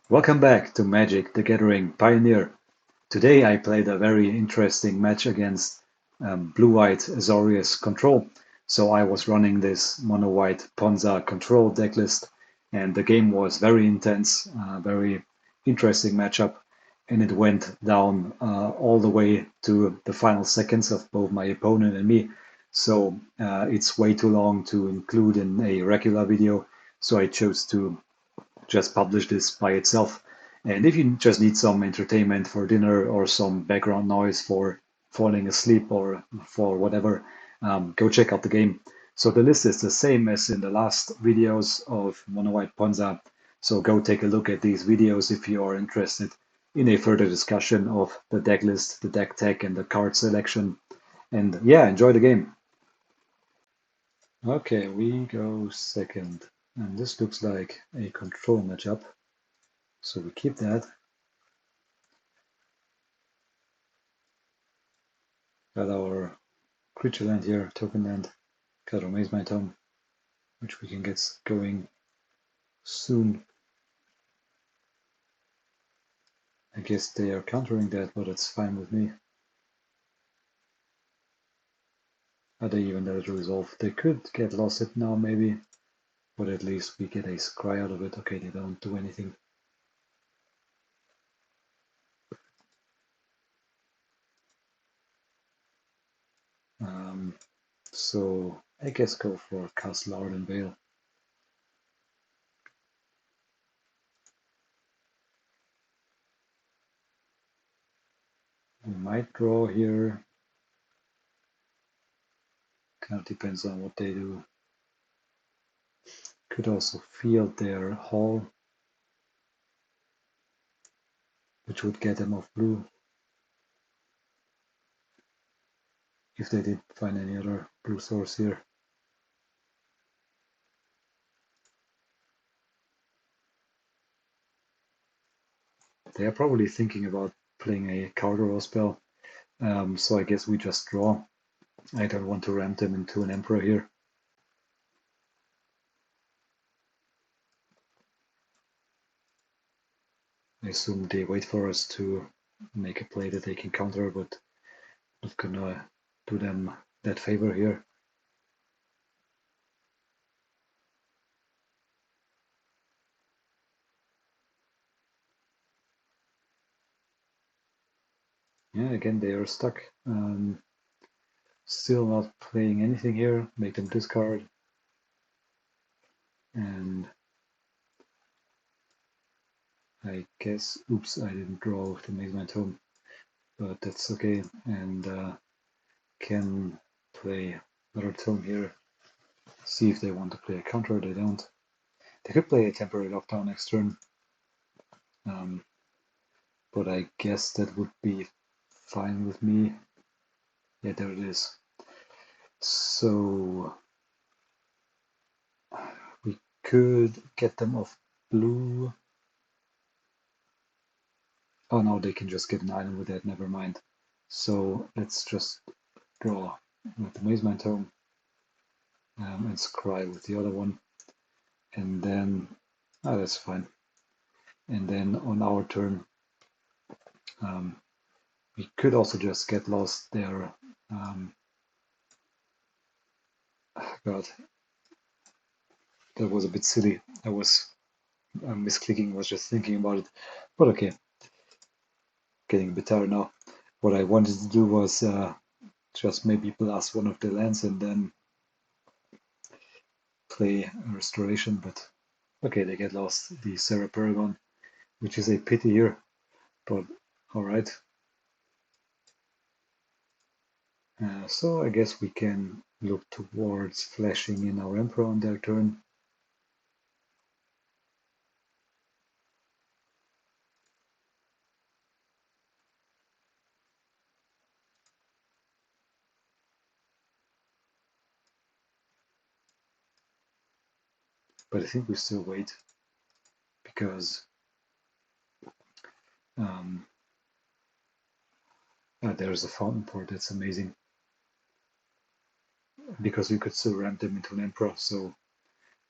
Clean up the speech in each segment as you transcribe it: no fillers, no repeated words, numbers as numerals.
Welcome back to Magic: The Gathering Pioneer. Today I played a very interesting match against blue-white Azorius control. So I was running this mono-white Ponza control decklist, and the game was very intense, very interesting matchup, and it went down all the way to the final seconds of both my opponent and me. So it's way too long to include in a regular video, so I chose to just publish this by itself. And if you just need some entertainment for dinner or some background noise for falling asleep or for whatever, go check out the game. So the list is the same as in the last videos of Mono White Ponza. So go take a look at these videos if you are interested in a further discussion of the deck list, the deck tech, and the card selection. And yeah, enjoy the game. Okay, we go second. And this looks like a control matchup. So we keep that. Got our creature land here, token land. Got our Mazemind Tome, which we can get going soon. I guess they are countering that, but it's fine with me. Are they even there to resolve? They could get lost it now maybe, but at least we get a scry out of it. Okay, they don't do anything. So I guess go for Castle Ardenvale. We might draw here. Kind of depends on what they do. Could also field their hall, which would get them off blue. If they did find any other blue source here. They are probably thinking about playing a counter or spell, so I guess we just draw. I don't want to ramp them into an Emperor here. I assume they wait for us to make a play that they can counter, but not gonna do them that favor here. Yeah, again they are stuck. Still not playing anything here. Make them discard. And I guess, oops, I didn't draw with the Mazemind Tome, but that's okay. And can play another tome here. See if they want to play a counter. They don't. They could play a temporary lockdown next turn, but I guess that would be fine with me. Yeah, there it is. So we could get them off blue. Oh no, they can just get an island with that, never mind. So let's just draw with the Mazemind Tome and scry with the other one. And then, that's fine. And then on our turn, we could also just get lost there. God, that was a bit silly. I was misclicking, was just thinking about it. But okay, getting a bit tired now. What I wanted to do was just maybe blast one of the lands and then play a Restoration, but okay, they get lost. The Serra Paragon, which is a pity here, but alright. So I guess we can look towards flashing in our Emperor on their turn. But I think we still wait because there's a Fountainport. That's amazing because we could still ramp them into an Emperor. So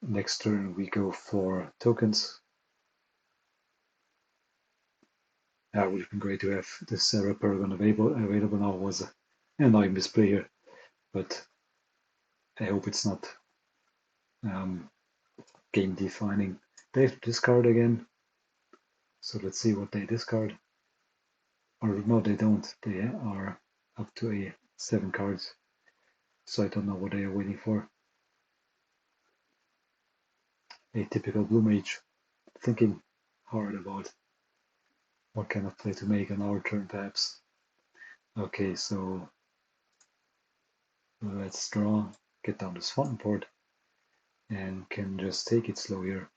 next turn we go for tokens. That would have been great to have the Serra Paragon available now. Was an annoying misplay here, but I hope it's not game defining. They have to discard again, so let's see what they discard. Or no, they don't. They are up to 7 cards, so I don't know what they are waiting for. A typical blue mage, thinking hard about what kind of play to make on our turn, perhaps. Okay, so let's draw, get down this Fountainport, and can just take it slow here.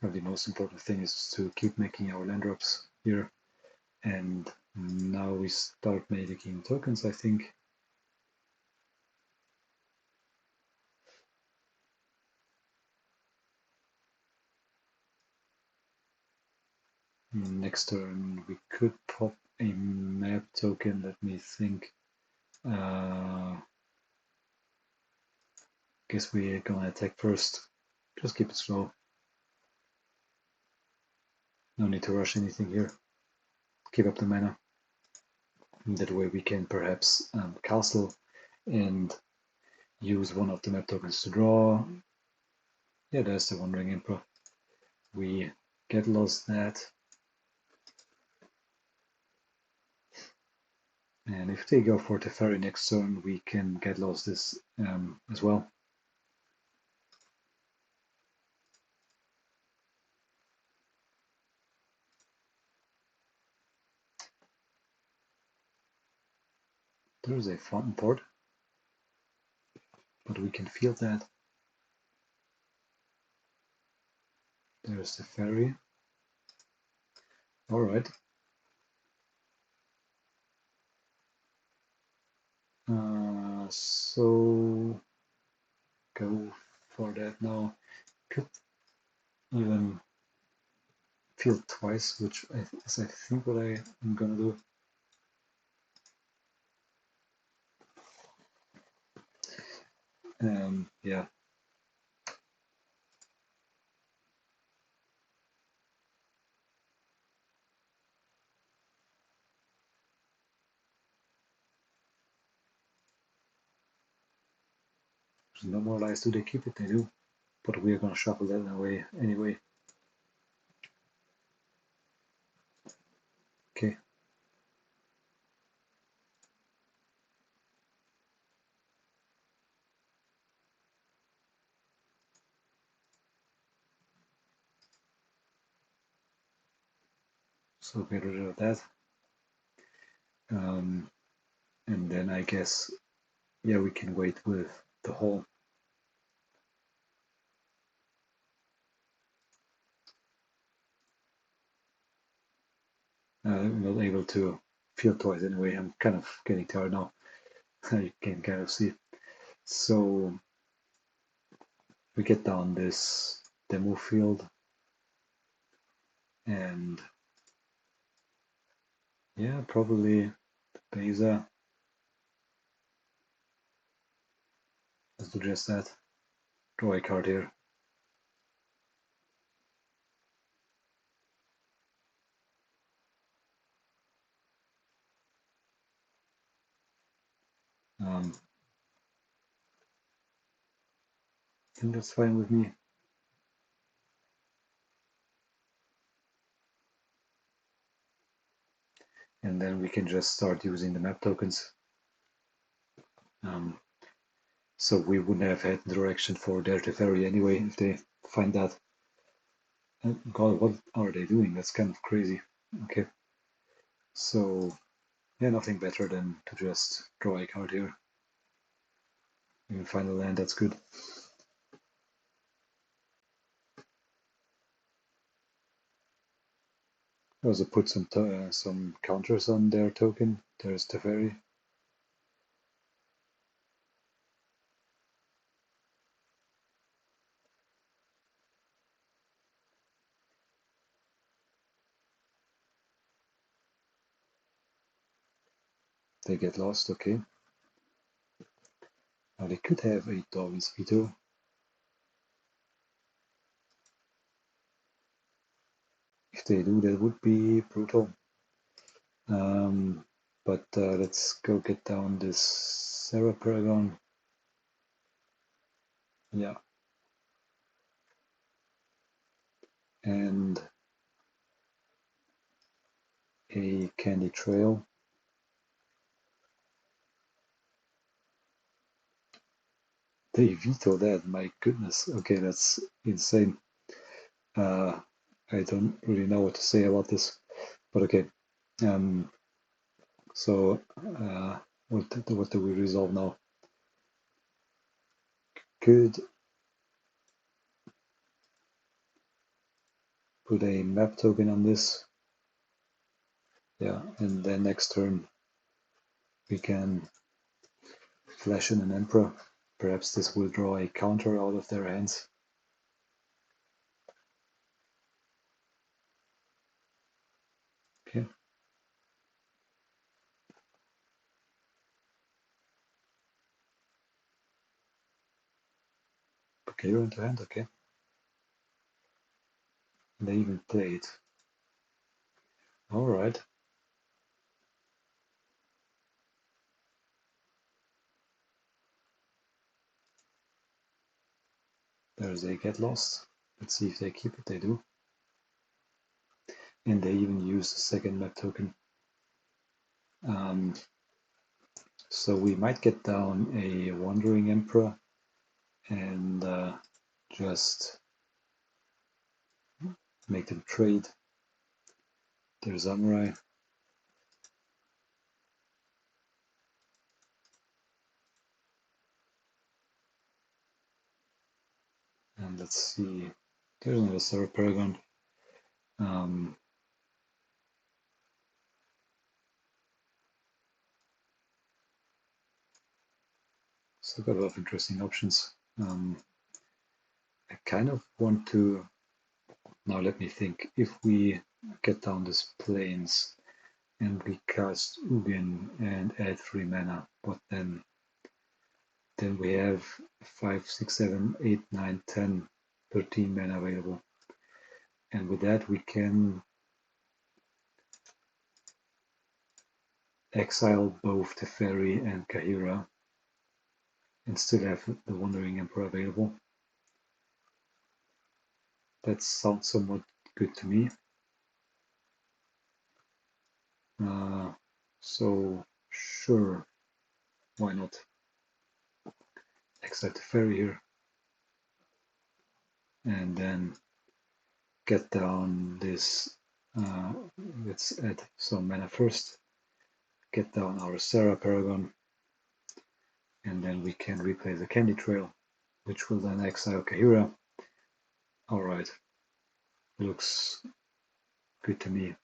The most important thing is to keep making our land drops here, and now we start making tokens, I think. Next turn we could pop a map token. Let me think. Guess we're gonna attack first. Just keep it slow. No need to rush anything here. Keep up the mana. And that way we can perhaps castle and use one of the map tokens to draw. Yeah, there's the Wandering Emperor. We get lost that. And if they go for Teferi next turn, we can get lost this as well. There's a Fountainport, but we can feel that. There's the ferry. Alright. So go for that now. Could even field twice, which is I think what I am gonna do. Yeah. There's no more lies. Do they keep it? They do. But we're gonna shuffle that away anyway. Okay. So get rid of that. And then I guess, yeah, we can wait with the whole. I'm not able to field twice anyway. I'm kind of getting tired now. You can kind of see. So we get down this demo field, and yeah, probably Beza. Let's do just that. Draw a card here. I think that's fine with me. And then we can just start using the map tokens. So we wouldn't have had direction for their Teferi anyway if they find that. God, what are they doing? That's kind of crazy. Okay. So, yeah, nothing better than to just draw a card here. Even find a land, that's good. Also put some counters on their token. There's Teferi. They get lost, okay. Now they could have a Darwin's Veto. If they do, that would be brutal. But let's go get down this Serra Paragon. Yeah. And a Candy Trail. They veto that, my goodness. Okay, that's insane. I don't really know what to say about this, but okay. So what do we resolve now? Could put a map token on this. Yeah, and then next turn we can flash in an Emperor. Perhaps this will draw a counter out of their hands. Okay. Okay, you're into hand, okay. And they even played. Alright. There's a Get Lost. Let's see if they keep it, they do. And they even use the second map token. So we might get down a Wandering Emperor and just make them trade their Samurai. And let's see, there's another Serra Paragon. So got a lot of interesting options. I kind of want to, now let me think, if we get down this plains and we cast Ugin and add 3 mana, but then we have 5, 6, 7, 8, 9, 10, 13 mana available. And with that we can exile both Teferi and Kahira and still have the Wandering Emperor available. That sounds somewhat good to me. So sure, why not? Exile Teferi here. And then get down this, let's add some mana first, get down our Serra Paragon, and then we can replay the Candy Trail, which will then exile Kahira. Alright, looks good to me.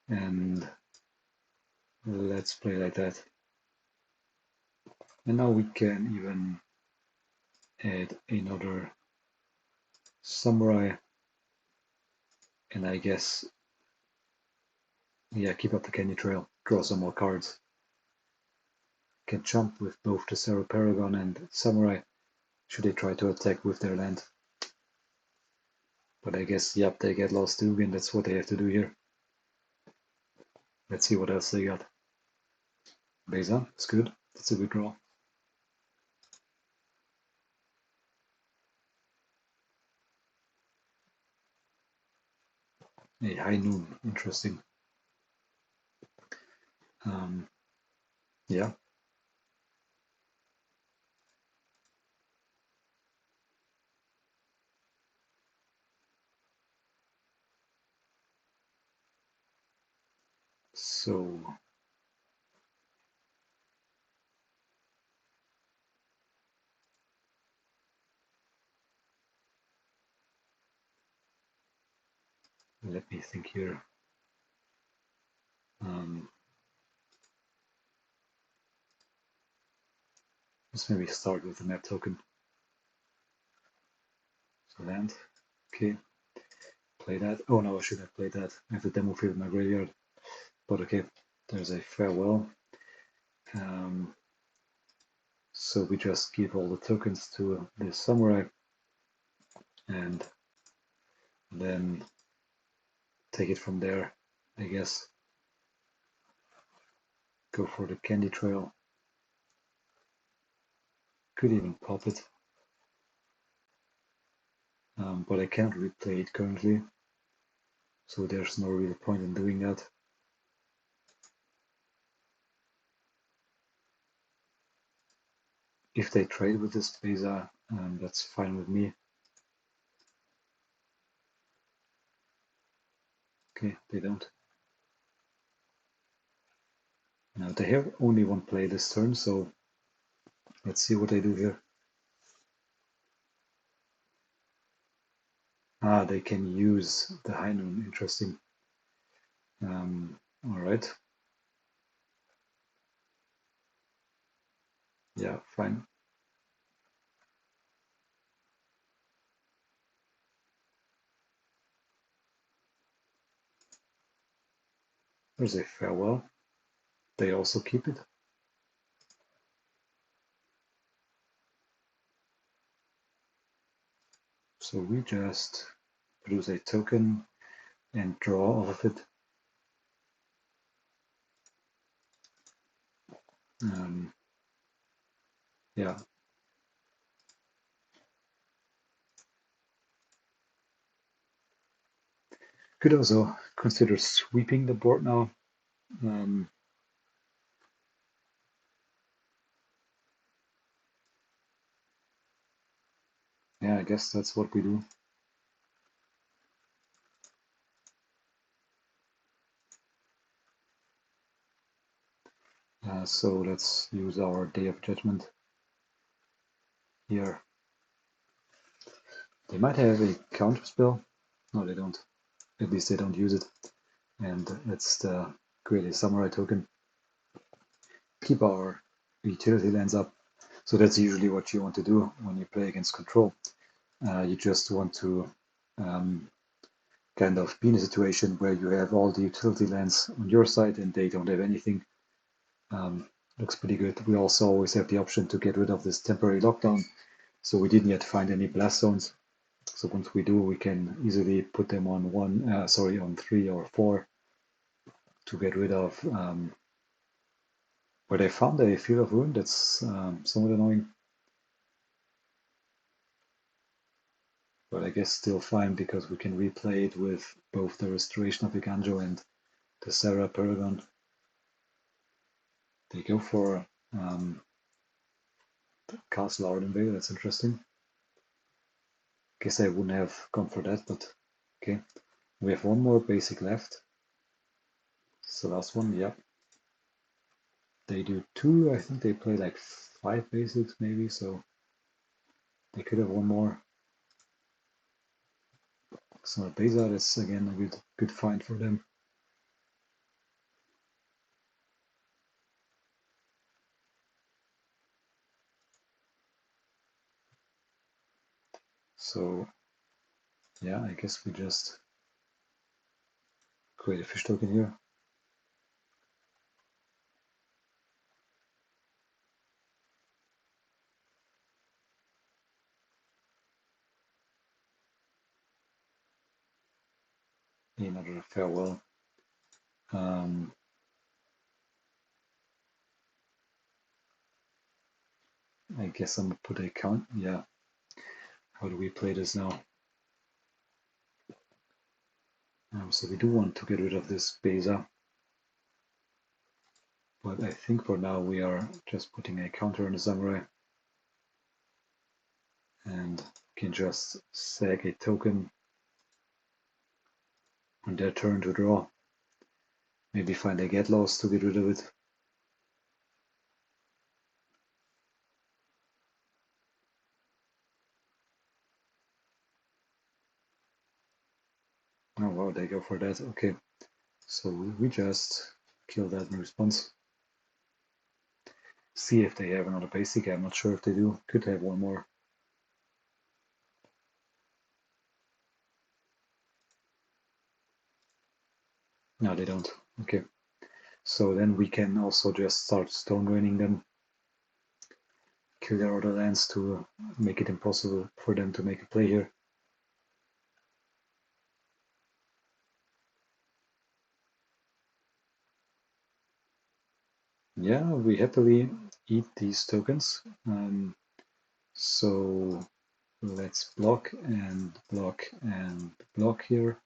And let's play like that. And now we can even add another Samurai, and I guess, yeah, keep up the Candy Trail, draw some more cards. Can jump with both the Serra Paragon and Samurai, should they try to attack with their land. But I guess, yep, they get lost too, and that's what they have to do here. Let's see what else they got. Beza, it's good. That's a good draw. A High Noon, interesting. Yeah. So let me think here. Let's maybe start with the map token. So land, okay. Play that. Oh no, I should have played that. I have the demo field in my graveyard. But okay, there's a farewell. So we just give all the tokens to this samurai and then take it from there, I guess. Go for the candy trail. Could even pop it. But I can't replay it currently, so there's no real point in doing that. If they trade with this Beza, that's fine with me. Okay, they don't. Now they have only one play this turn, so let's see what they do here. Ah, they can use the high noon. Interesting. All right. Yeah, fine. There's a farewell. They also keep it. So we just produce a token and draw off of it. Yeah. Could also consider sweeping the board now. Yeah, I guess that's what we do. So let's use our Day of Judgment here. They might have a counter spell. No, they don't. At least they don't use it. And let's create a samurai token. Keep our utility lands up. So that's usually what you want to do when you play against control. You just want to kind of be in a situation where you have all the utility lands on your side and they don't have anything. Looks pretty good. We also always have the option to get rid of this temporary lockdown. So we didn't yet find any blast zones. So once we do, we can easily put them on on 3 or 4 to get rid of. But I found a Field of Ruin that's somewhat annoying. But I guess still fine because we can replay it with both the Restoration of Eiganjo and the Serra Paragon. They go for Castle Ardenvale. That's interesting. Guess I wouldn't have gone for that, but okay. We have one more basic left. It's the last one, yeah. They do 2. I think they play like 5 basics maybe, so they could have one more. So Beza is again a good find for them. So yeah, I guess we just create a fish token here. Another farewell. I guess I'm gonna put a count. Yeah. How do we play this now? So we do want to get rid of this Beza. But I think for now we are just putting a counter on the samurai. And can just sag a token on their turn to draw. Maybe find a get lost to get rid of it. Oh wow, they go for that. Okay, so we just kill that in response. See if they have another basic. I'm not sure if they do. Could have one more. No, they don't. Okay, So then we can also just start stone draining them, kill their other lands to make it impossible for them to make a play here. Yeah, we happily eat these tokens. So let's block and block and block here.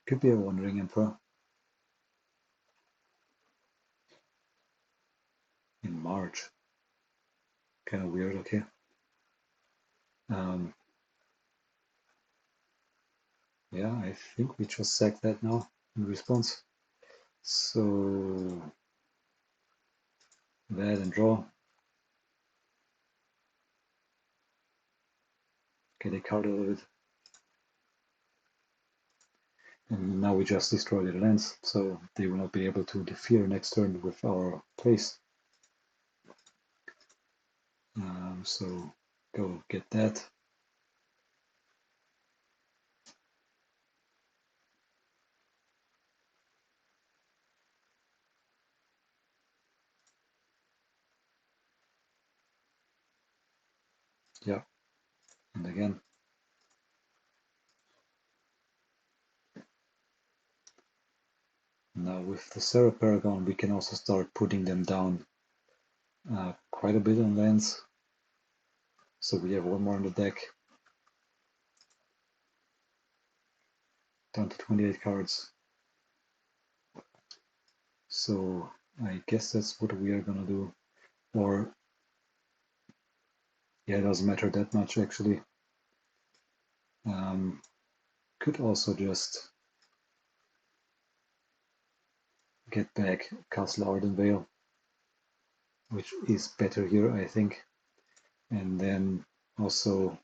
Could be a Wandering Emperor. In March. Kind of weird, okay. Yeah, I think we just sacked that now in response. So that and draw. Get a card out of it. And now we just destroy their lands, so they will not be able to interfere next turn with our plays. So go get that. Yeah, and again. Now with the Serra Paragon we can also start putting them down quite a bit on lands. So we have one more on the deck. Down to 28 cards. So I guess that's what we are gonna do. Or yeah, it doesn't matter that much actually. Could also just get back Castle Ardenvale, which is better here, I think. And then also,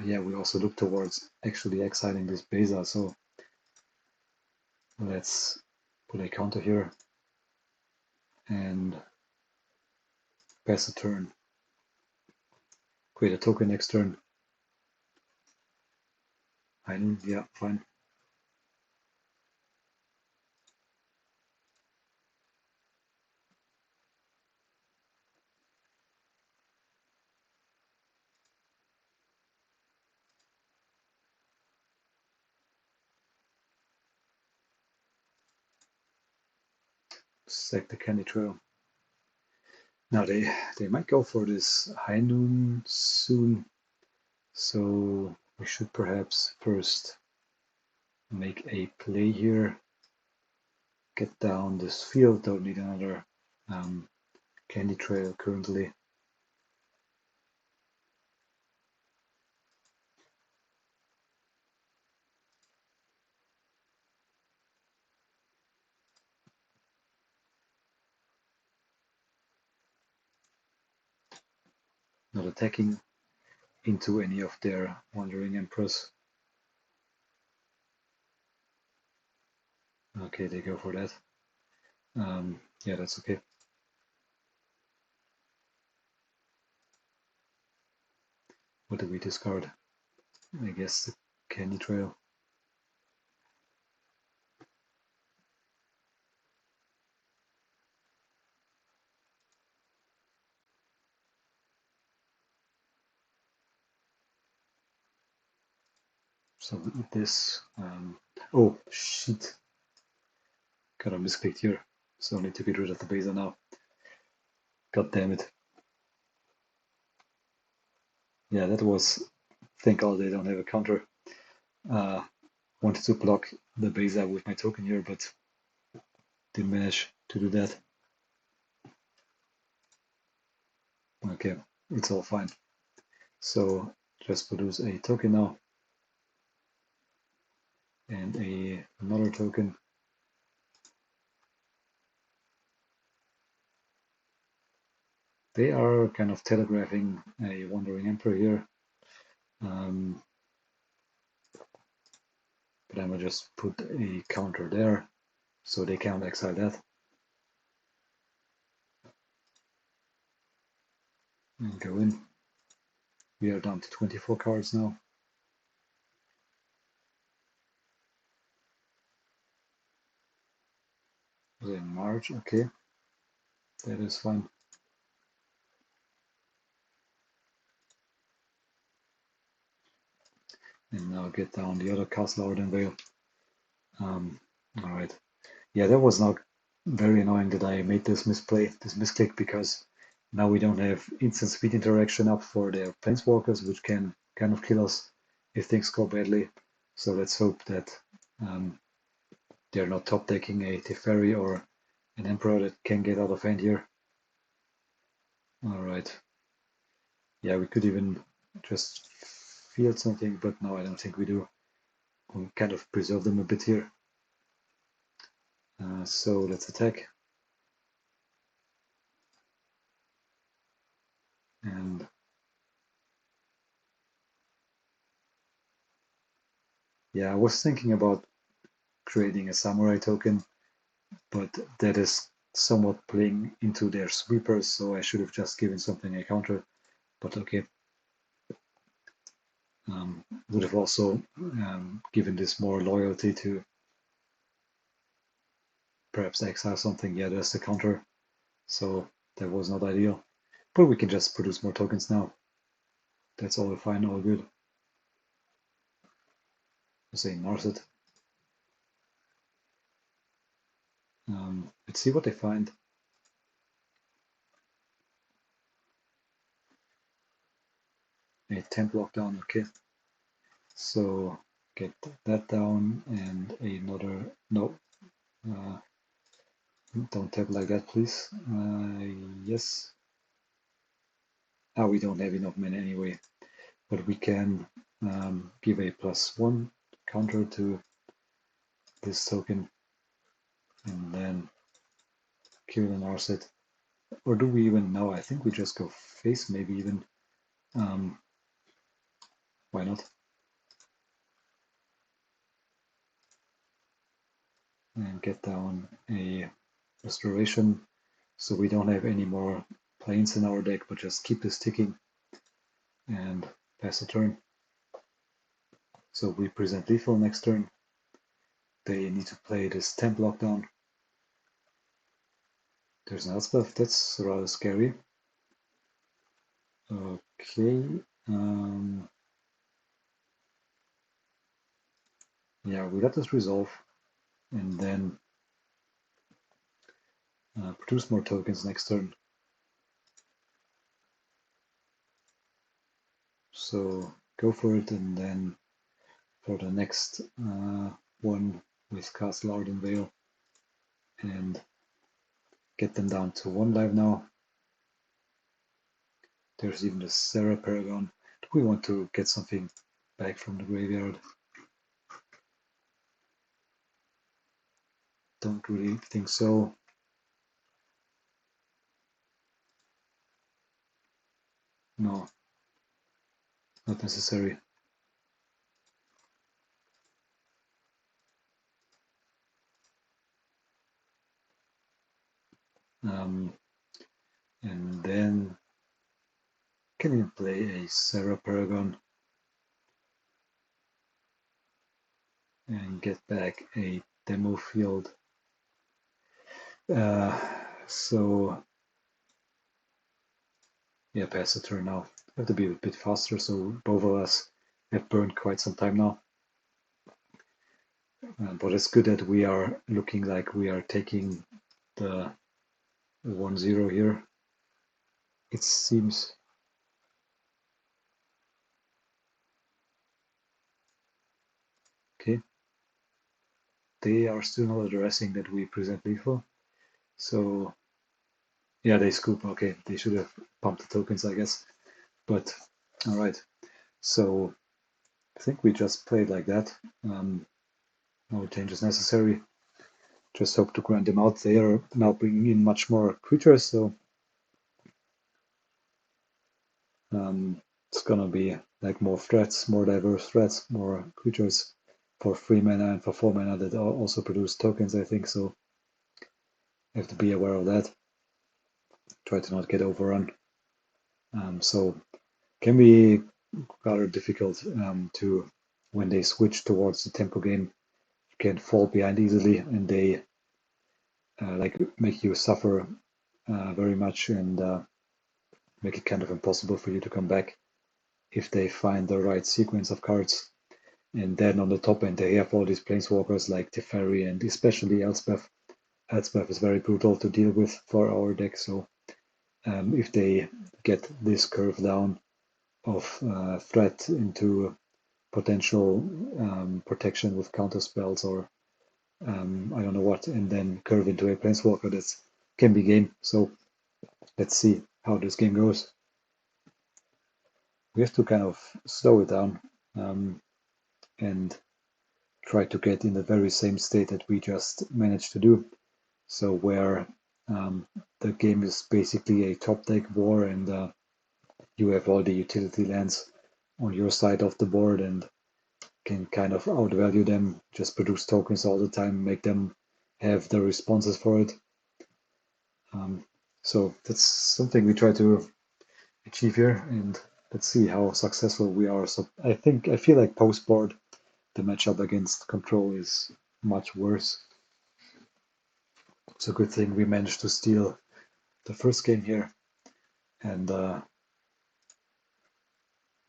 yeah, we also look towards actually exiling this Beza. So let's put a counter here and pass a turn. Create a token next turn. Yeah, fine. Sack the Candy Trail. Now they might go for this high noon soon, so we should perhaps first make a play here. Get down this field. Don't need another Candy Trail currently. Not attacking into any of their Wandering Emperors. Okay, they go for that. Yeah, that's okay. What do we discard? I guess the Candy Trail. So we eat this. Oh, shit. Got a misclicked here. So I need to get rid of the Beza now. God damn it. Yeah, that was. Thank God they don't have a counter. Wanted to block the Beza with my token here, but didn't manage to do that. Okay, it's all fine. So just produce a token now. And another token. They are kind of telegraphing a Wandering Emperor here. But I'm gonna just put a counter there so they can't exile that. And go in. We are down to 24 cards now. Was it in March? Okay, that is fine. And now get down the other Castle Ardenvale. Alright. Yeah, that was not very annoying that I made this misplay, this misclick, because now we don't have instant speed interaction up for their planeswalkers, which can kind of kill us if things go badly. So let's hope that they're not top decking a Teferi or an Emperor that can get out of hand here. Alright. Yeah, we could even just field something, but no, I don't think we do. We'll kind of preserve them a bit here. So let's attack. And yeah, I was thinking about creating a samurai token, but that is somewhat playing into their sweepers, so I should have just given something a counter, but okay. Would have also given this more loyalty to perhaps exile something. Yeah, there's the counter, so that was not ideal. But we can just produce more tokens now. That's all fine, all good. I'll say Narset. Let's see what they find. A temp lockdown, okay. So get that down and another, no, don't tap like that, please. Yes. We don't have enough mana anyway, but we can give a +1 counter to this token and then kill an Narset. Or do we even? No, I think we just go face, maybe even. Why not? And get down a Restoration, so we don't have any more planes in our deck, but just keep this ticking and pass the turn. So we present lethal next turn. They need to play this temp lockdown. There's an Elspeth, that's rather scary. Okay. Yeah, we let this resolve and then produce more tokens next turn. So go for it, and then for the next one with Castle Ardenvale and get them down to 1 life now. There's even the Serra Paragon. Do we want to get something back from the graveyard? Don't really think so. No, not necessary. And then can you play a Serra Paragon and get back a demo field? So yeah, pass the turn now. I have to be a bit faster, so both of us have burned quite some time now. But it's good that we are looking like we are taking the 1-0 here. It seems. Okay. They are still not addressing that we present lethal. So yeah, they scoop. Okay, they should have pumped the tokens, I guess. But all right. So I think we just played like that. No changes necessary. Just hope to grind them out. They are now bringing in much more creatures, so it's gonna be like more threats, more diverse threats, more creatures for 3 mana and for 4 mana that also produce tokens, I think. So you have to be aware of that. Try to not get overrun. So can be rather difficult to, when they switch towards the tempo game, you can fall behind easily, and they like make you suffer very much and make it kind of impossible for you to come back if they find the right sequence of cards. And then on the top end, they have all these planeswalkers like Teferi and especially Elspeth. Elspeth is very brutal to deal with for our deck, so if they get this curve down of threat into potential protection with counter spells or I don't know what, and then curve into a planeswalker, that can be game. So let's see how this game goes. We have to kind of slow it down and try to get in the very same state that we just managed to do. So where the game is basically a top deck war and you have all the utility lands on your side of the board and can kind of outvalue them, just produce tokens all the time, make them have the responses for it. So that's something we try to achieve here, and let's see how successful we are. So I feel like post board, the matchup against control is much worse. It's a good thing we managed to steal the first game here, and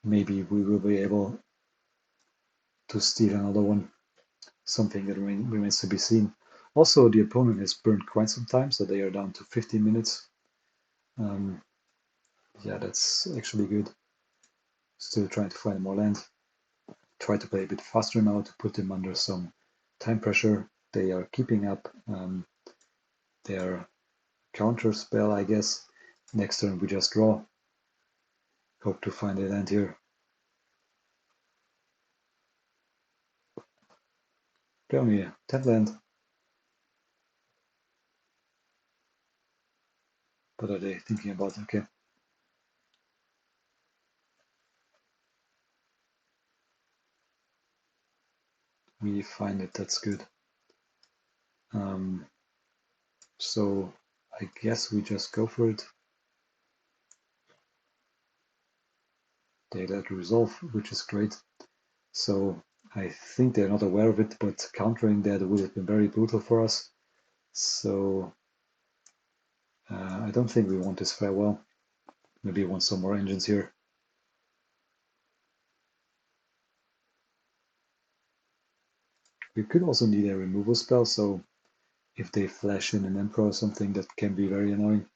maybe we will be able to steal another one. Something that remains to be seen. Also, the opponent has burned quite some time, so they are down to 15 minutes. Yeah, that's actually good. Still trying to find more land. Try to play a bit faster now to put them under some time pressure. They are keeping up their counter spell, I guess. Next turn we just draw. Hope to find a land here. Play only a 10 land. What are they thinking about? Okay. We find it, that's good. So I guess we just go for it. They let resolve, which is great. So I think they're not aware of it, but countering that would have been very brutal for us. So I don't think we want this farewell. Maybe we want some more engines here. We could also need a removal spell, so if they flash in an Emperor or something, that can be very annoying.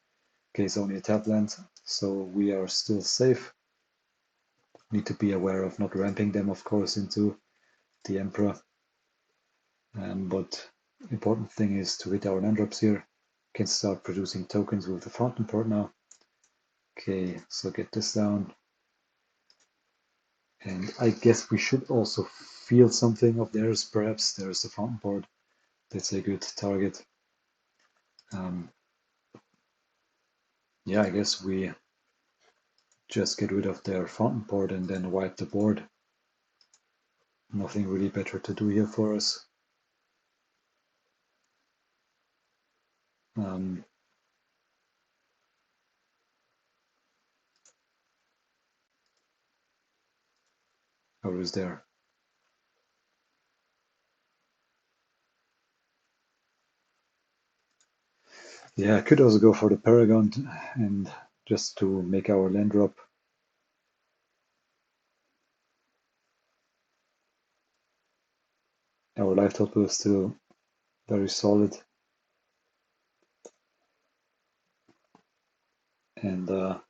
Okay, it's only a tap land, so we are still safe. Need to be aware of not ramping them, of course, into the Emperor. But important thing is to hit our land drops here. Can start producing tokens with the Fountainport now. Okay, so get this down. And I guess we should also feel something of theirs, perhaps. There's the Fountainport. That's a good target. Yeah, I guess we just get rid of their Fountainport and then wipe the board. Nothing really better to do here for us. Or is there? Yeah, I could also go for the Paragon and just to make our land drop. Our life total is still very solid. And I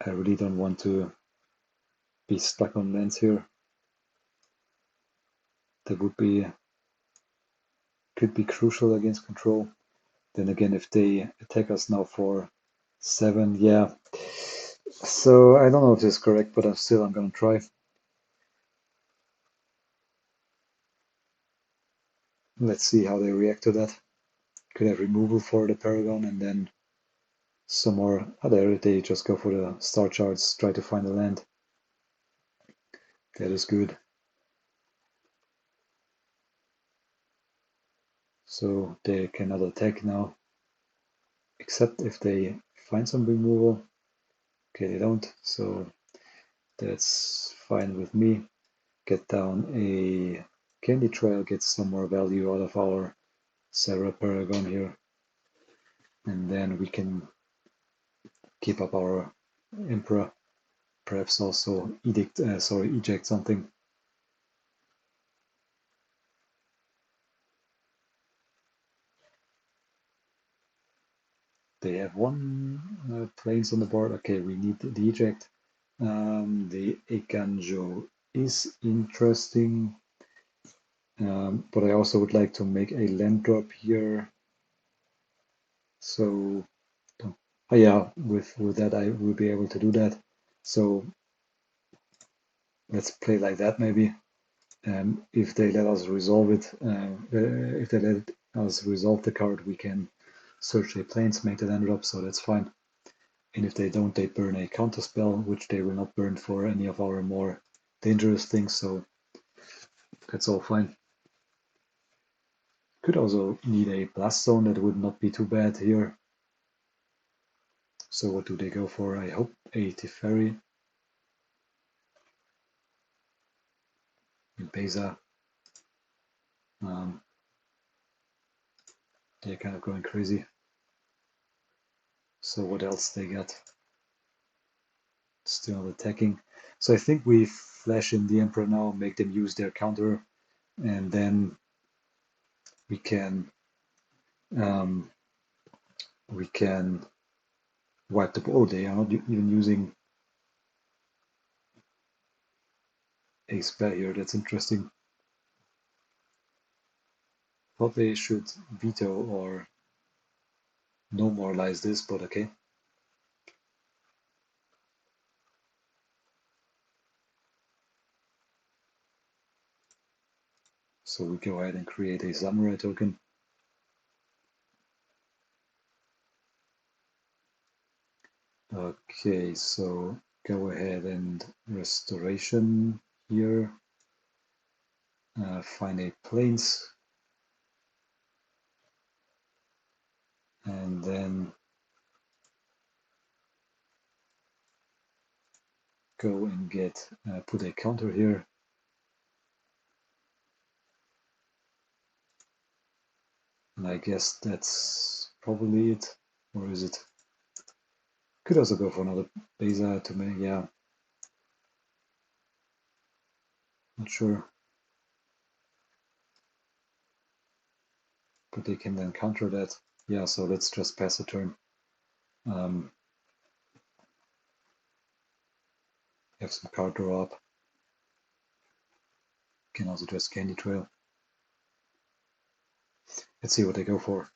really don't want to be stuck on lands here. That could be crucial against control. Then again, if they attack us now for 7, yeah. So I don't know if this is correct, but I'm gonna try. Let's see how they react to that. Could have removal for the Paragon and then some more. There they just go for the star charts, try to find a land. That is good. So they cannot attack now, except if they find some removal. Okay, they don't, so that's fine with me. Get down a Candy Trail, get some more value out of our Serra Paragon here, and then we can keep up our Emperor, perhaps also eject something. They have one planes on the board. Okay, we need the eject. The Eiganjo is interesting, but I also would like to make a land drop here. So, oh yeah, with that I will be able to do that. So let's play like that maybe. If they let us resolve it, if they let us resolve the card, we can search a planes, make the land drop, so that's fine. And if they don't, they burn a counter spell, which they will not burn for any of our more dangerous things, so that's all fine. Could also need a blast zone, that would not be too bad here. So what do they go for? I hope a Teferi. And Beza. They're kind of going crazy. So what else they got? Still attacking. So I think we flash in the Emperor now, make them use their counter, and then we can wipe the board. They are not even using a spell here. That's interesting. Thought they should veto or no moralize this, but okay. So we go ahead and create a samurai token. Okay, so go ahead and restoration here. Find a plains. And then go and get, put a counter here. And I guess that's probably it. Or is it? Could also go for another Beza to me, yeah. Not sure. But they can then counter that. Yeah, so let's just pass the turn. Have some card draw up. Can also just Candy Trail. Let's see what they go for.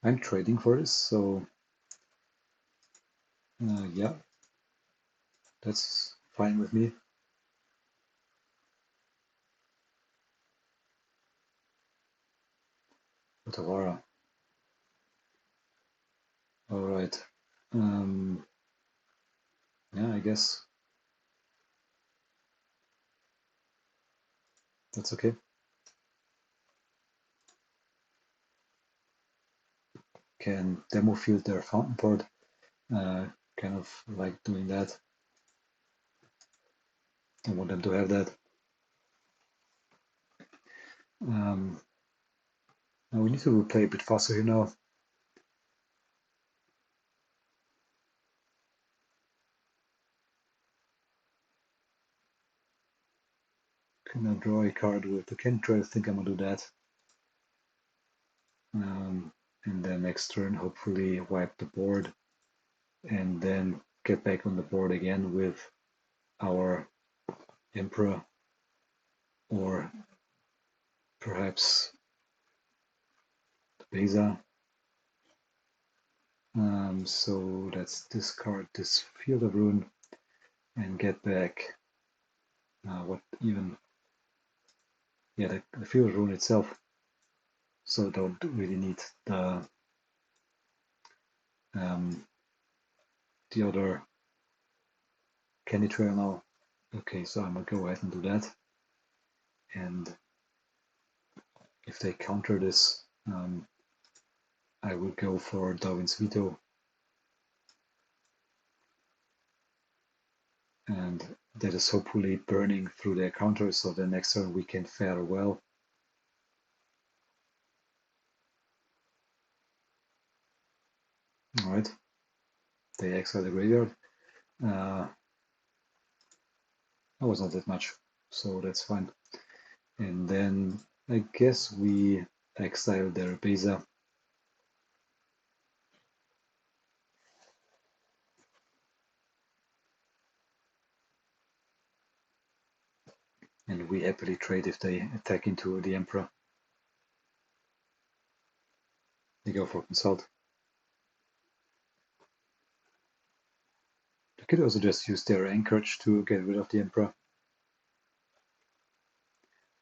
I'm trading for this, so yeah, that's fine with me. Otawara. Alright. Yeah, I guess that's okay. Can demo field their Fountainport. Kind of like doing that. I want them to have that. Now we need to play a bit faster here now. Can I draw a card with the Candy Trail? I think I'm gonna do that. And then next turn, hopefully wipe the board, and then get back on the board again with our Emperor, or perhaps the Beza. So let's discard this Field of Ruin and get back what even, yeah, the Field of Ruin itself. So don't really need the other Candy Trail now. Okay, so I'm gonna go ahead and do that. And if they counter this, I will go for Darwin's Veto. And that is hopefully burning through their counters, so the next turn we can fare well. Alright, they exile the graveyard. That was not that much, so that's fine. And then I guess we exile their Beza. And we happily trade if they attack into the Emperor. They go for consult. They could also just use their anchorage to get rid of the Emperor.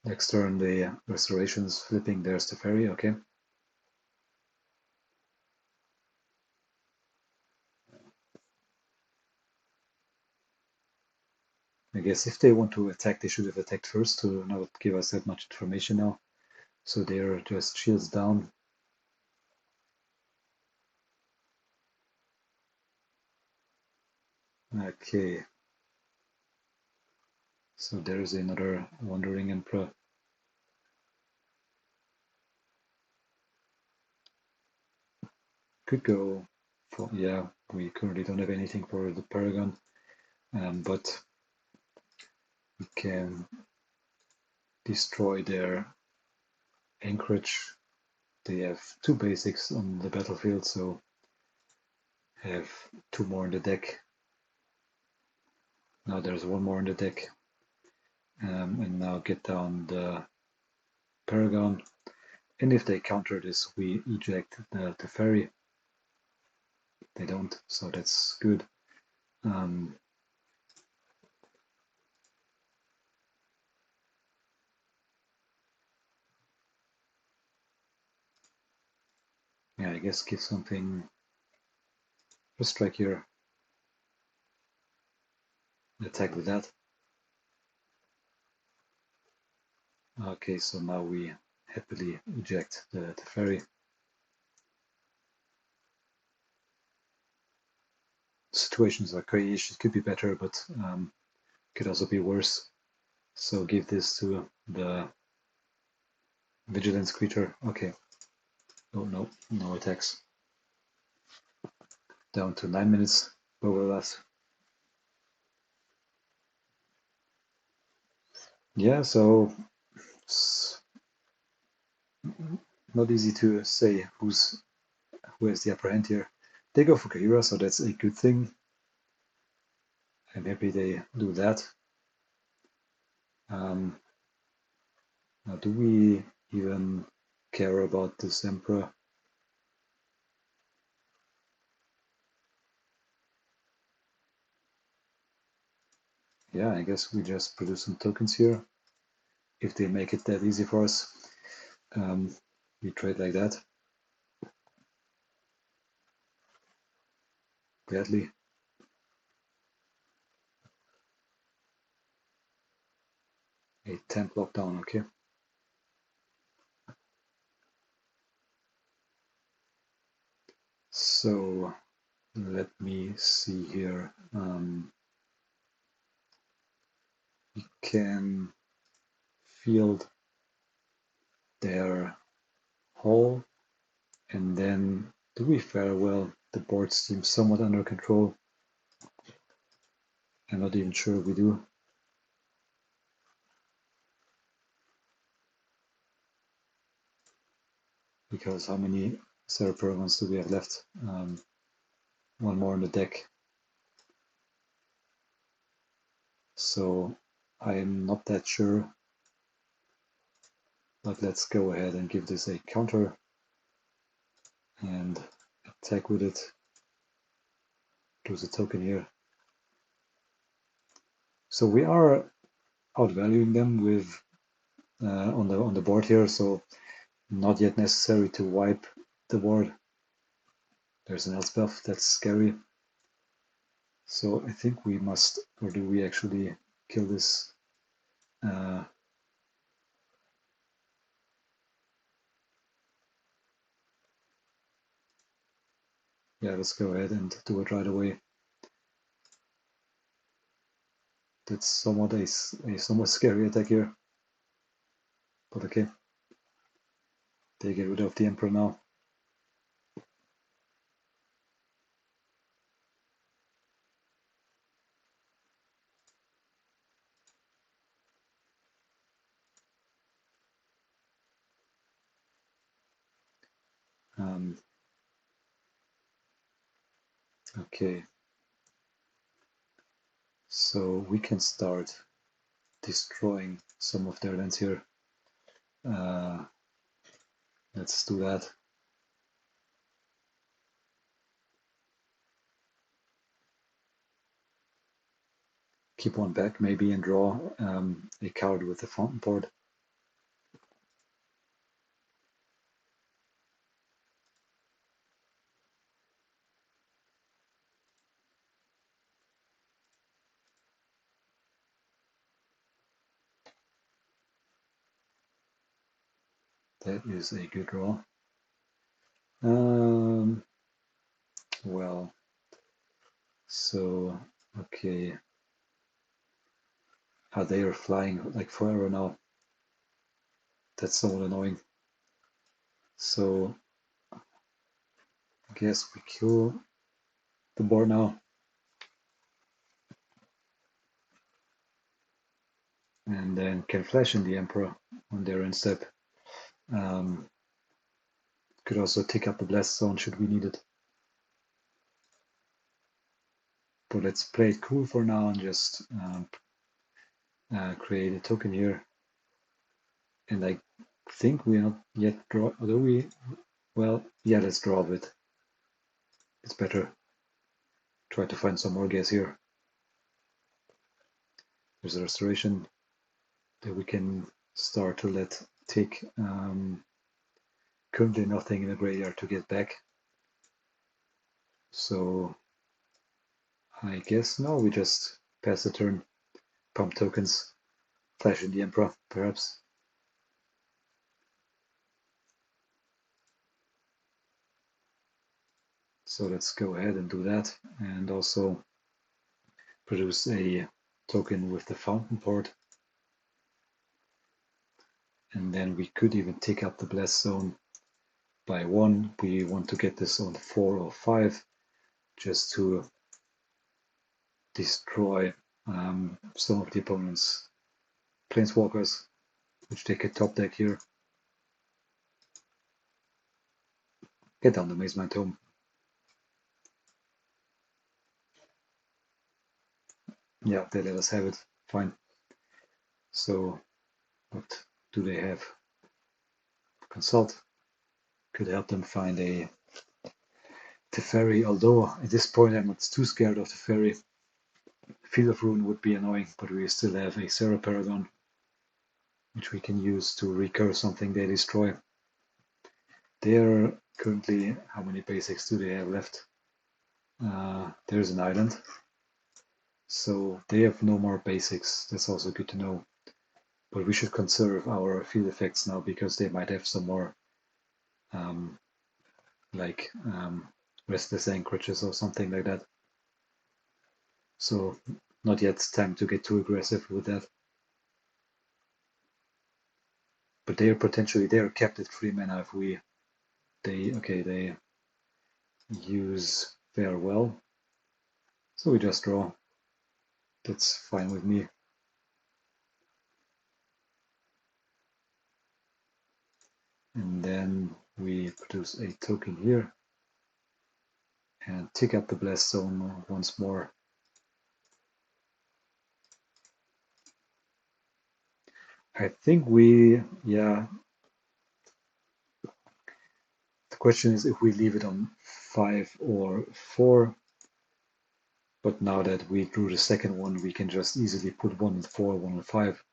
Next turn the Restoration's flipping, there's the ferry, okay. I guess if they want to attack, they should have attacked first to not give us that much information now. So they're just shields down. Okay. So there's another Wandering Emperor. Could go for, yeah, we currently don't have anything for the Paragon, but we can destroy their anchorage. They have 2 basics on the battlefield, so have 2 more in the deck. Now there's 1 more in the deck. And now get down the Paragon. And if they counter this, we eject the ferry. They don't, so that's good. Yeah, I guess give something a strike here. Attack with that. Okay, so now we happily eject the ferry. Situations are grayish, it could be better, but could also be worse. So give this to the vigilance creature. Okay. Oh no, no attacks. Down to 9 minutes. Bogolas. Yeah, so it's not easy to say who has the upper hand here. They go for Kahira, so that's a good thing. I'm happy they do that. Now, do we even care about this Emperor? Yeah, I guess we just produce some tokens here. If they make it that easy for us, we trade like that. Gladly. A 10 block down, okay. So let me see here. We can field their hall, and then do we fare well? The board seems somewhat under control. I'm not even sure we do. Because how many Serra Paragons do we have left? 1 more in the deck. So I'm not that sure. But let's go ahead and give this a counter and attack with it. Choose a token here. So we are outvaluing them with on the board here, so not yet necessary to wipe the board. There's an Elspeth, that's scary. So I think we must, or do we actually kill this? Yeah, let's go ahead and do it right away. That's somewhat a somewhat scary attack here. But okay. They get rid of the Emperor now. Okay. So we can start destroying some of their lands here. Let's do that. Keep one back maybe and draw a card with the Fountainport. That is a good draw. Well, so okay. They are flying like forever now. That's somewhat annoying. So I guess we kill the board now. And then can flash in the Emperor on their end step. Could also take up the Blast Zone should we need it. But let's play it cool for now and just create a token here. And I think we're not yet draw. Although we, well, yeah, let's draw a bit. It's better. Try to find some more gas here. There's a restoration that we can start to let take. Currently nothing in the graveyard to get back. So I guess no, we just pass the turn, pump tokens, flash in the Emperor, perhaps. So let's go ahead and do that, and also produce a token with the Fountainport. And then we could even take up the Blast Zone by 1. We want to get this on 4 or 5, just to destroy some of the opponent's Planeswalkers, which they could top deck here. Get down the Mazemind Tome. Yeah, they let us have it. Fine. So, what do they have? Consult could help them find a Teferi, although at this point I'm not too scared of Teferi. Field of Ruin would be annoying, but we still have a Serra Paragon, which we can use to recur something they destroy. They're currently, how many basics do they have left? There's an island. So they have no more basics. That's also good to know. But we should conserve our field effects now because they might have some more restless anchorages or something like that. So not yet time to get too aggressive with that. But they're potentially capped at 3 mana if they use farewell. So we just draw. That's fine with me. And then we produce a token here and tick up the Blast Zone once more. I think the question is if we leave it on 5 or 4. But now that we drew the second one, we can just easily put 1 on 4, 1 on 5.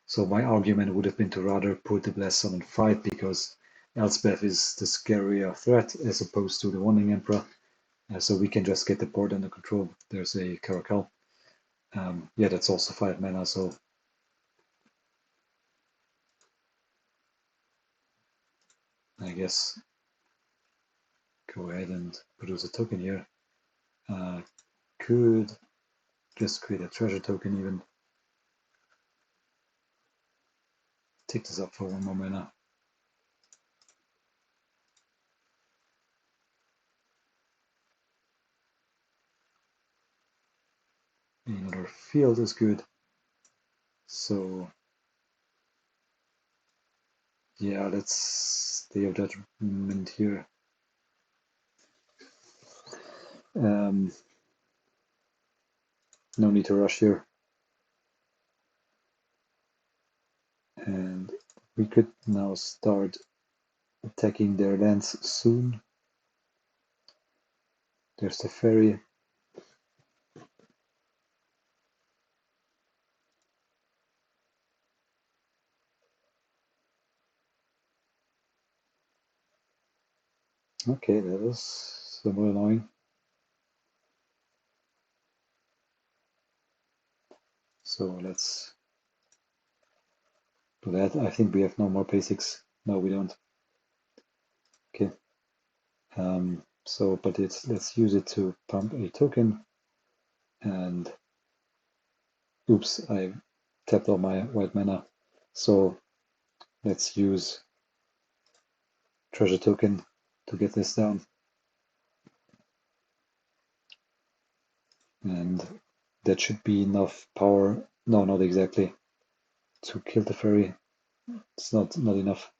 So my argument would have been to rather put the Blast Zone on 5 because Elspeth is the scarier threat as opposed to the Wanting Emperor. So we can just get the board under control. There's a Caracal. Yeah, that's also 5 mana, so I guess go ahead and produce a token here. Could just create a treasure token even. Take this up for 1 more mana. Another field is good. So yeah, let's Day of Judgment here. No need to rush here. And we could now start attacking their lands soon. There's the ferry. Okay, that was somewhat annoying. So let's do that. I think we have no more basics. No, we don't. Okay. But let's use it to pump a token. And oops, I tapped all my white mana. So let's use treasure token to get this down. And that should be enough power. No, not exactly. To kill the ferry. It's not enough.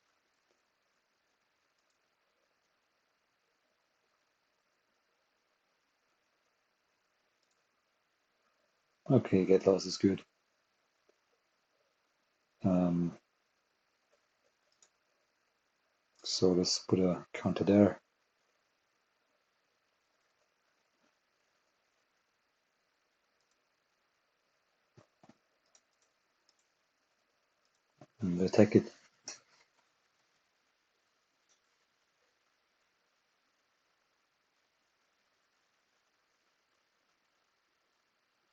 Okay, get lost is good. So let's put a counter there. And attack it.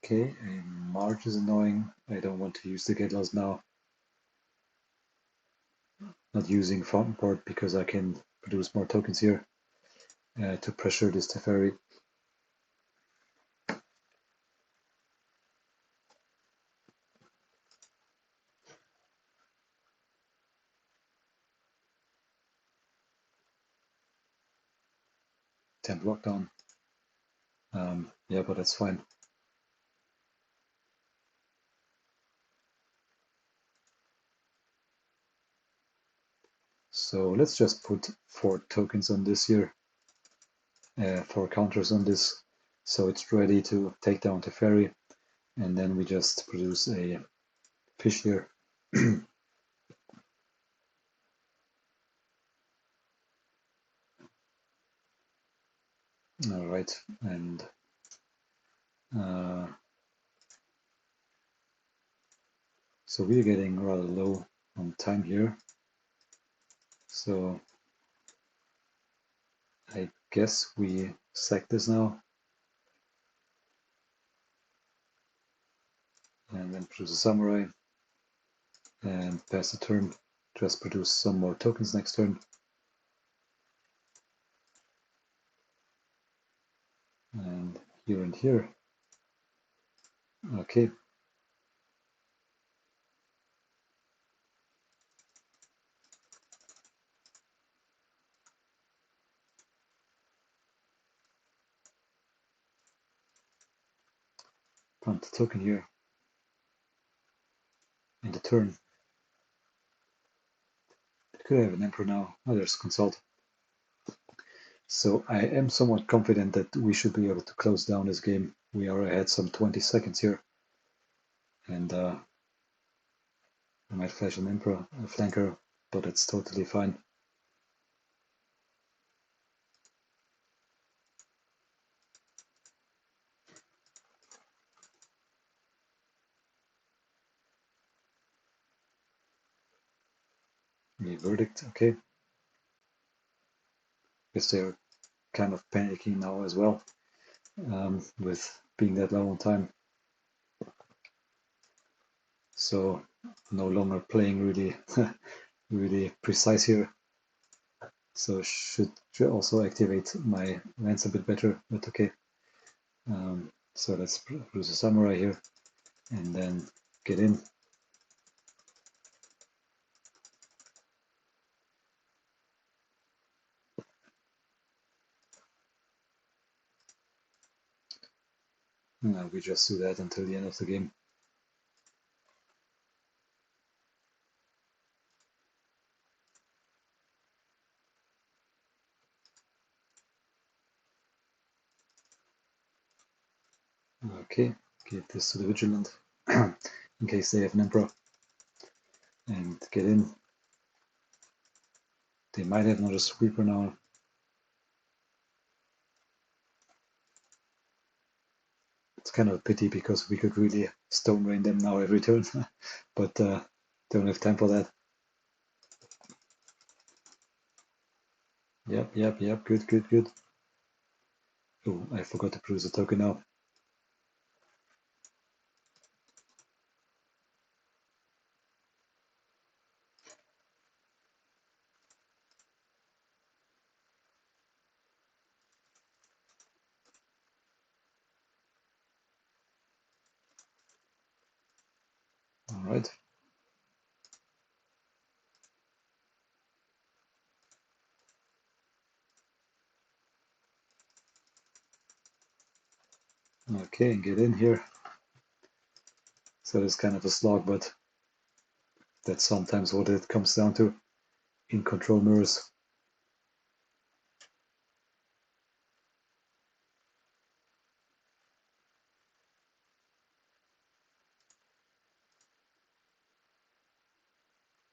Okay, a March is annoying. I don't want to use the get lost now. Not using Fountainport because I can produce more tokens here to pressure this Teferi. Temp lockdown. Yeah, but that's fine. So let's just put 4 tokens on this here, 4 counters on this, so it's ready to take down the ferry, and then we just produce a fish here. All right, and so we're getting rather low on time here. So I guess we sack this now. And then produce a samurai. And pass the turn. Just produce some more tokens next turn. And here. Okay. Pump the token here. In the turn. It could have an emperor now. Oh, there's consult. So I am somewhat confident that we should be able to close down this game. We are ahead some 20 seconds here. And I might flash an emperor, a flanker, but it's totally fine. The verdict, okay. Guess they're kind of panicking now as well, with being that low on time. So no longer playing really really precise here. So should also activate my lands a bit better, but okay. So let's produce a samurai here and then get in. And we just do that until the end of the game. Okay, give this to the Vigilant in case they have an Emperor. And get in. They might have another Sweeper now. It's kind of a pity because we could really Stone Rain them now every turn, but don't have time for that. Yep, good. Oh, I forgot to produce a token now. All right. Okay, get in here. So it's kind of a slog, but that's sometimes what it comes down to in control mirrors.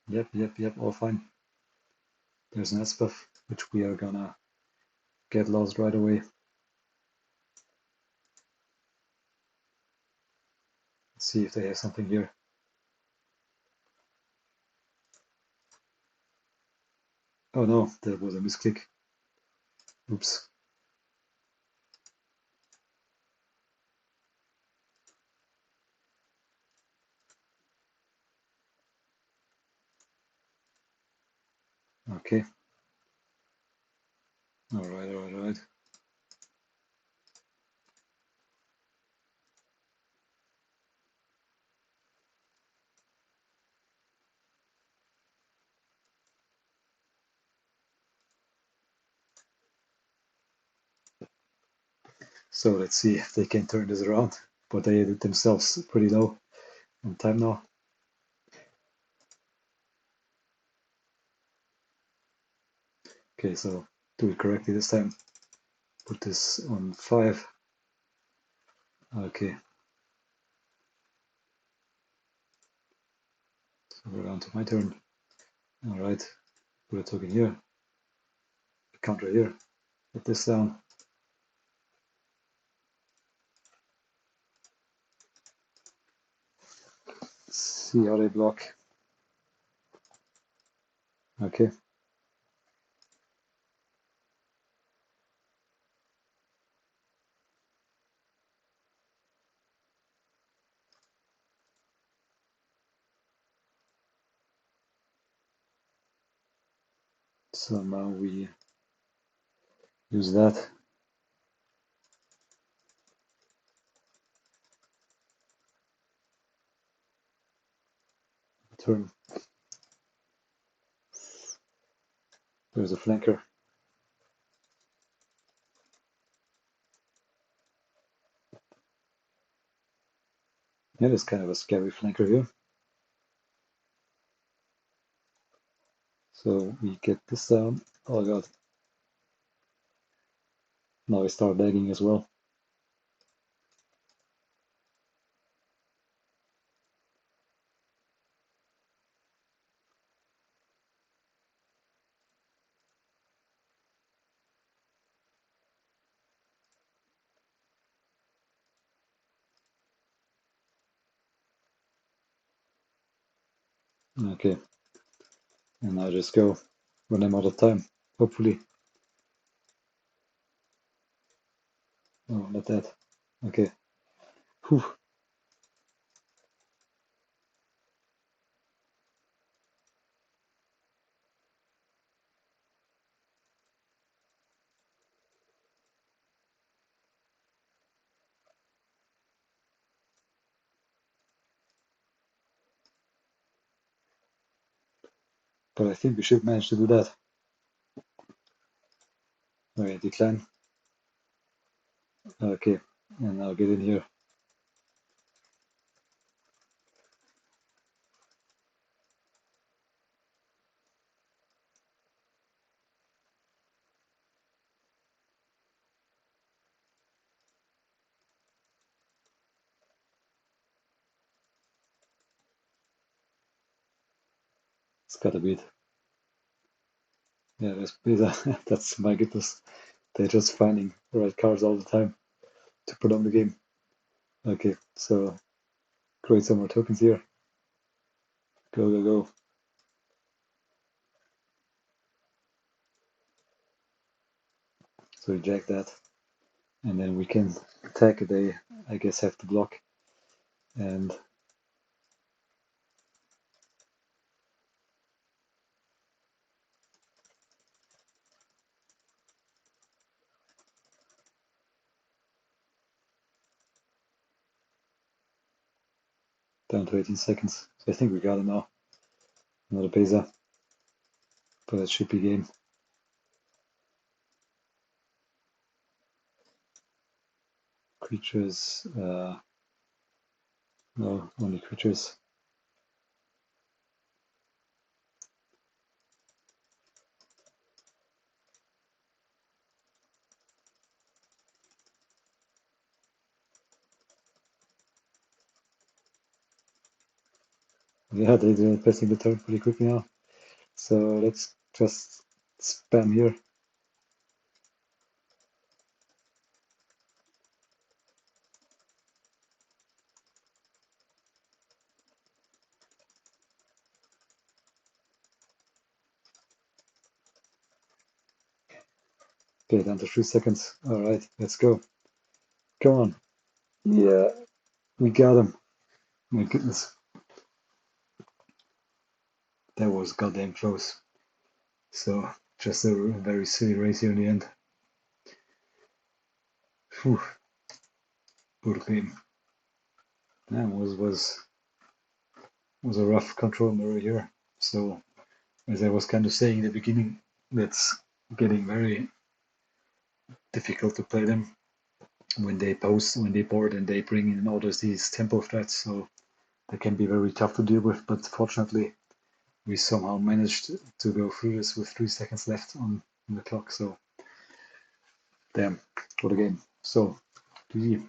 Yep, all fine. There's an Esbeth, which we are gonna get lost right away. Let's see if they have something here. Oh no, that was a misclick. Oops. Okay. Alright. So let's see if they can turn this around. But they did themselves pretty low on time now. Okay, so do it correctly this time. Put this on 5. Okay. So we're down to my turn. Alright. Put a token here. A counter here. Put this down. See how they block. Okay. So now we use that. Turn. There's a flanker. Yeah, there's kind of a scary flanker here. So we get this down. Oh god. Now I start lagging as well. Okay. And I just go when I'm out of time, hopefully. Oh, not that. Okay. Whew. But I think we should manage to do that. Okay, decline. Okay, and I'll get in here. It's gotta beat. Yeah, there's Beza. That's my goodness. They're just finding the right cards all the time to put on the game. Okay, so create some more tokens here. Go, go, go. So eject that. And then we can attack. They, I guess, have to block. And down to 18 seconds. So I think we got it now. Another Beza. But it should be game. Creatures. No, only creatures. Yeah, they're passing the turn pretty quickly now. So let's just spam here. Okay, down to 3 seconds. Alright, let's go. Come on. Yeah, we got him. My goodness. That was goddamn close. So, just a very silly race here in the end. Whew. Good game. That was a rough control mirror here. So, as I was kind of saying in the beginning, that's getting very difficult to play them when they board and they bring in all these tempo threats. So they can be very tough to deal with. But fortunately, we somehow managed to go through this with 3 seconds left on the clock. So, damn, what a game. So, GG.